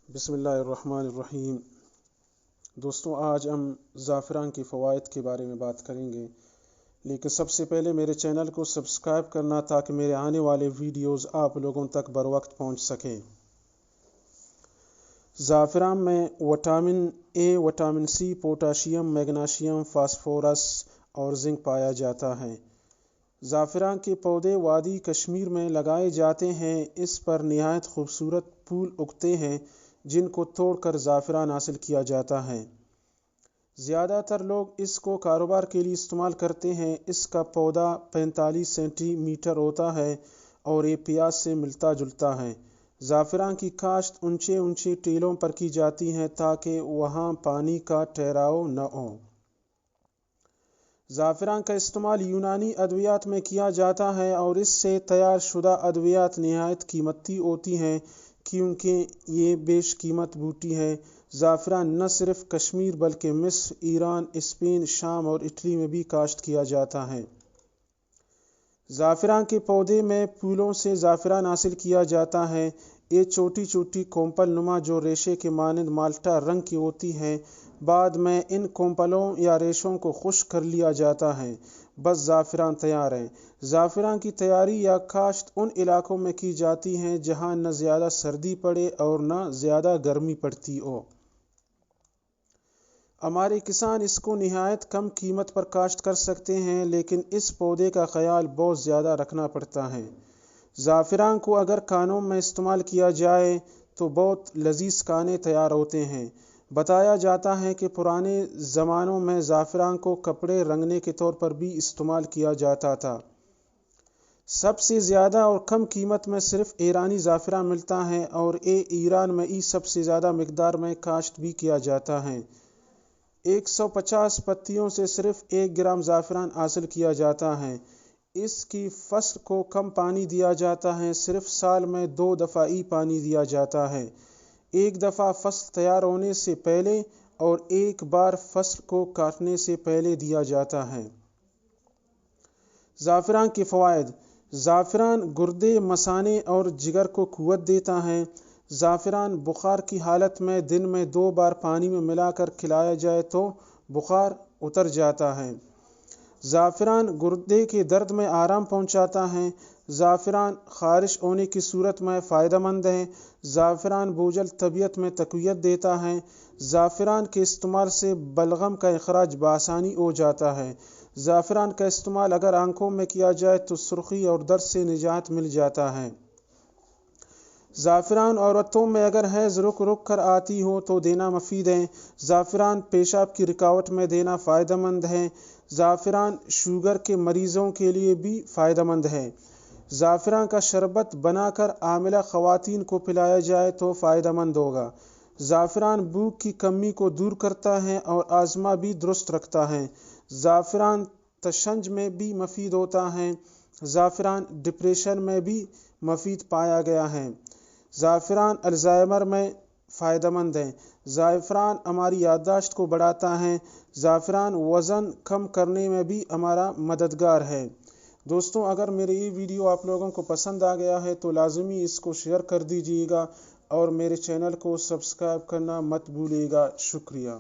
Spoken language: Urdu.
بسم اللہ الرحمن الرحیم۔ دوستوں، آج ہم زعفران کے فوائد کے بارے میں بات کریں گے، لیکن سب سے پہلے میرے چینل کو سبسکرائب کرنا تاکہ میرے آنے والے ویڈیوز آپ لوگوں تک بروقت پہنچ سکیں۔ زعفران میں vitamin A, vitamin C, potassium, magnesium, phosphorus اور زنک پایا جاتا ہے۔ زعفران کے پودے وادی کشمیر میں لگائے جاتے ہیں۔ اس پر نہایت خوبصورت پھول اگتے ہیں جن کو توڑ کر زعفران حاصل کیا جاتا ہے۔ زیادہ تر لوگ اس کو کاروبار کے لیے استعمال کرتے ہیں۔ اس کا پودا 45 سینٹی میٹر ہوتا ہے اور یہ پیاز سے ملتا جلتا ہے۔ زعفران کی کاشت اونچے اونچے ٹیلوں پر کی جاتی ہے تاکہ وہاں پانی کا ٹھہراؤ نہ ہو۔ زعفران کا استعمال یونانی ادویات میں کیا جاتا ہے اور اس سے تیار شدہ ادویات نہایت قیمتی ہوتی ہیں کیونکہ یہ بیش قیمت بوٹی ہے۔ زعفران نہ صرف کشمیر بلکہ مصر، ایران، اسپین، شام اور اٹلی میں بھی کاشت کیا جاتا ہے۔ زعفران کے پودے میں پھولوں سے زعفران حاصل کیا جاتا ہے۔ یہ چھوٹی چھوٹی کونپل نما جو ریشے کے مانند مالٹا رنگ کی ہوتی ہیں۔ بعد میں ان کونپلوں یا ریشوں کو خشک کر لیا جاتا ہے، بس زعفران تیار ہے۔ زعفران کی تیاری یا کاشت ان علاقوں میں کی جاتی ہے جہاں نہ زیادہ سردی پڑے اور نہ زیادہ گرمی پڑتی ہو۔ ہمارے کسان اس کو نہایت کم قیمت پر کاشت کر سکتے ہیں، لیکن اس پودے کا خیال بہت زیادہ رکھنا پڑتا ہے۔ زعفران کو اگر کھانوں میں استعمال کیا جائے تو بہت لذیذ کھانے تیار ہوتے ہیں۔ بتایا جاتا ہے کہ پرانے زمانوں میں زعفران کو کپڑے رنگنے کے طور پر بھی استعمال کیا جاتا تھا۔ سب سے زیادہ اور کم قیمت میں صرف ایرانی زعفران ملتا ہے اور یہ ایران میں ہی سب سے زیادہ مقدار میں کاشت بھی کیا جاتا ہے۔ 150 پتیوں سے صرف 1 گرام زعفران حاصل کیا جاتا ہے۔ اس کی فصل کو کم پانی دیا جاتا ہے، صرف سال میں 2 دفعہ ہی پانی دیا جاتا ہے، ایک دفعہ فصل تیار ہونے سے پہلے اور ایک بار فصل کو کاٹنے سے پہلے دیا جاتا ہے۔ زعفران کے فوائد۔ زعفران گردے، مثانے اور جگر کو قوت دیتا ہے۔ زعفران بخار کی حالت میں دن میں 2 بار پانی میں ملا کر کھلایا جائے تو بخار اتر جاتا ہے۔ زعفران گردے کے درد میں آرام پہنچاتا ہے۔ زعفران خارش ہونے کی صورت میں فائدہ مند ہے۔ زعفران بوجھل طبیعت میں تقویت دیتا ہے۔ زعفران کے استعمال سے بلغم کا اخراج بآسانی ہو جاتا ہے۔ زعفران کا استعمال اگر آنکھوں میں کیا جائے تو سرخی اور درد سے نجات مل جاتا ہے۔ زعفران عورتوں میں اگر حیض رک رک کر آتی ہو تو دینا مفید ہے۔ زعفران پیشاب کی رکاوٹ میں دینا فائدہ مند ہے۔ زعفران شوگر کے مریضوں کے لیے بھی فائدہ مند ہے۔ زعفران کا شربت بنا کر حاملہ خواتین کو پلایا جائے تو فائدہ مند ہوگا۔ زعفران بھوک کی کمی کو دور کرتا ہے اور ہاضمہ بھی درست رکھتا ہے۔ زعفران تشنج میں بھی مفید ہوتا ہے۔ زعفران ڈپریشن میں بھی مفید پایا گیا ہے۔ زعفران الزائمر میں فائدہ مند ہے۔ زعفران ہماری یادداشت کو بڑھاتا ہے۔ زعفران وزن کم کرنے میں بھی ہمارا مددگار ہے۔ دوستوں، اگر میری یہ ویڈیو آپ لوگوں کو پسند آ گیا ہے تو لازمی اس کو شیئر کر دیجیے گا اور میرے چینل کو سبسکرائب کرنا مت بھولیے گا۔ شکریہ۔